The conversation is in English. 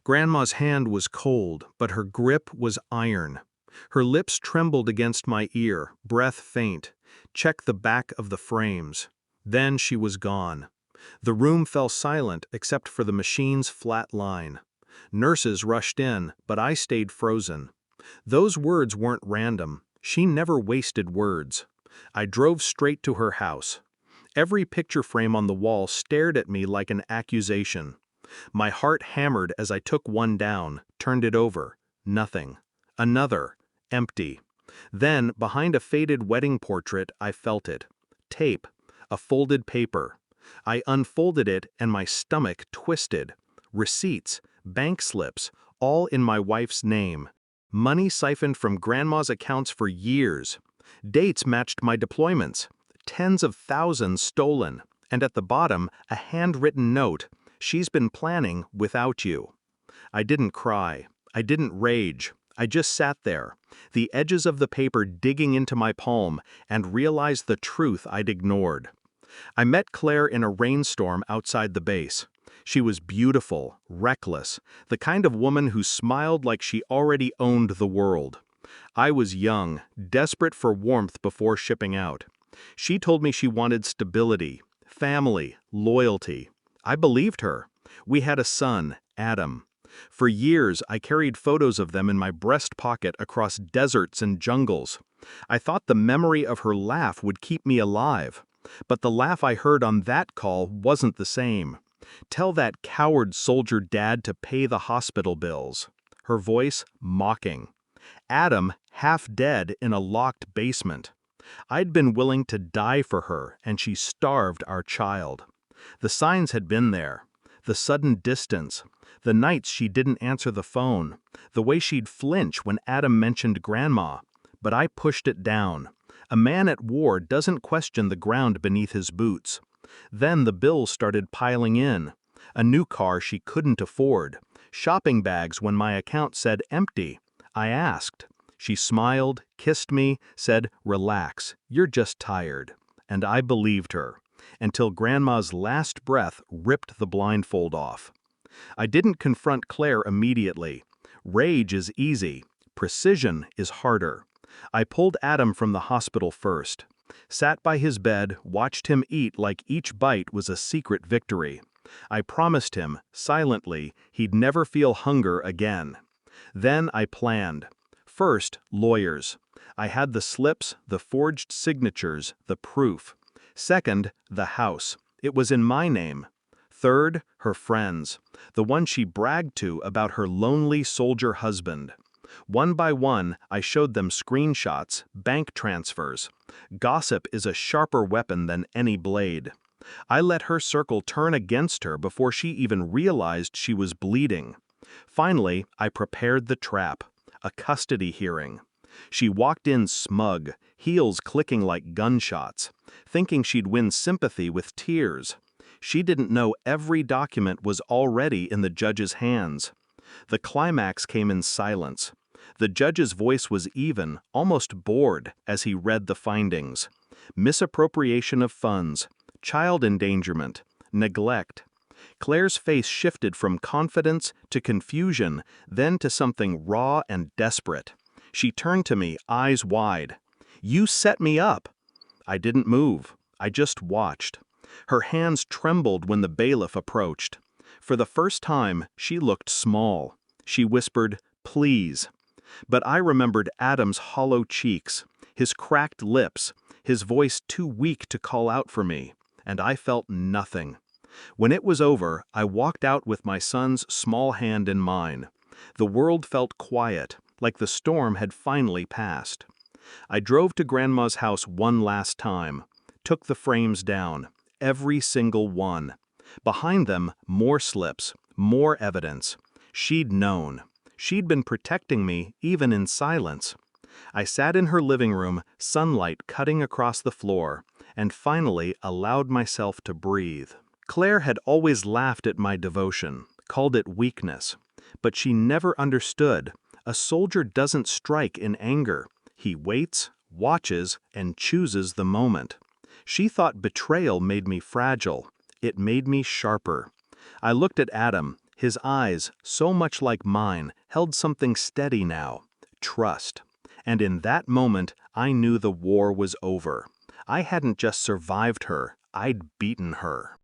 Grandma's hand was cold, but her grip was iron. Her lips trembled against my ear, breath faint. Check the back of the frames. Then she was gone. The room fell silent except for the machine's flat line. Nurses rushed in, but I stayed frozen. Those words weren't random. She never wasted words. I drove straight to her house. Every picture frame on the wall stared at me like an accusation. My heart hammered as I took one down, turned it over. Nothing. Another. Empty. Then, behind a faded wedding portrait, I felt it. Tape. A folded paper. I unfolded it and my stomach twisted. Receipts, bank slips, all in my wife's name. Money siphoned from Grandma's accounts for years. Dates matched my deployments. Tens of thousands stolen. And at the bottom, a handwritten note. She's been planning without you. I didn't cry. I didn't rage. I just sat there, the edges of the paper digging into my palm, and realized the truth I'd ignored. I met Claire in a rainstorm outside the base. She was beautiful, reckless, the kind of woman who smiled like she already owned the world. I was young, desperate for warmth before shipping out. She told me she wanted stability, family, loyalty. I believed her. We had a son, Adam. For years, I carried photos of them in my breast pocket across deserts and jungles. I thought the memory of her laugh would keep me alive. But the laugh I heard on that call wasn't the same. Tell that coward soldier dad to pay the hospital bills. Her voice mocking. Adam half dead in a locked basement. I'd been willing to die for her, and she starved our child. The signs had been there. The sudden distance. The nights she didn't answer the phone. The way she'd flinch when Adam mentioned Grandma. But I pushed it down. A man at war doesn't question the ground beneath his boots. Then the bills started piling in. A new car she couldn't afford. Shopping bags when my account said empty. I asked. She smiled, kissed me, said, "Relax, you're just tired." And I believed her. Until Grandma's last breath ripped the blindfold off. I didn't confront Claire immediately. Rage is easy. Precision is harder. I pulled Adam from the hospital first. Sat by his bed, watched him eat like each bite was a secret victory. I promised him, silently, he'd never feel hunger again. Then I planned. First, lawyers. I had the slips, the forged signatures, the proof. Second, the house. It was in my name. Third, her friends. The one she bragged to about her lonely soldier husband. One by one, I showed them screenshots, bank transfers. Gossip is a sharper weapon than any blade. I let her circle turn against her before she even realized she was bleeding. Finally, I prepared the trap. A custody hearing. She walked in smug, heels clicking like gunshots, thinking she'd win sympathy with tears. She didn't know every document was already in the judge's hands. The climax came in silence. The judge's voice was even, almost bored, as he read the findings. Misappropriation of funds, child endangerment, neglect. Claire's face shifted from confidence to confusion, then to something raw and desperate. She turned to me, eyes wide. "You set me up." I didn't move. I just watched. Her hands trembled when the bailiff approached. For the first time, she looked small. She whispered, "Please." But I remembered Adam's hollow cheeks, his cracked lips, his voice too weak to call out for me, and I felt nothing. When it was over, I walked out with my son's small hand in mine. The world felt quiet, like the storm had finally passed. I drove to Grandma's house one last time, took the frames down, every single one. Behind them, more slips, more evidence. She'd known. She'd been protecting me, even in silence. I sat in her living room, sunlight cutting across the floor, and finally allowed myself to breathe. Claire had always laughed at my devotion, called it weakness. But she never understood. A soldier doesn't strike in anger. He waits, watches, and chooses the moment. She thought betrayal made me fragile. It made me sharper. I looked at Adam, His eyes, so much like mine, held something steady now: trust. And in that moment, I knew the war was over. I hadn't just survived her, I'd beaten her.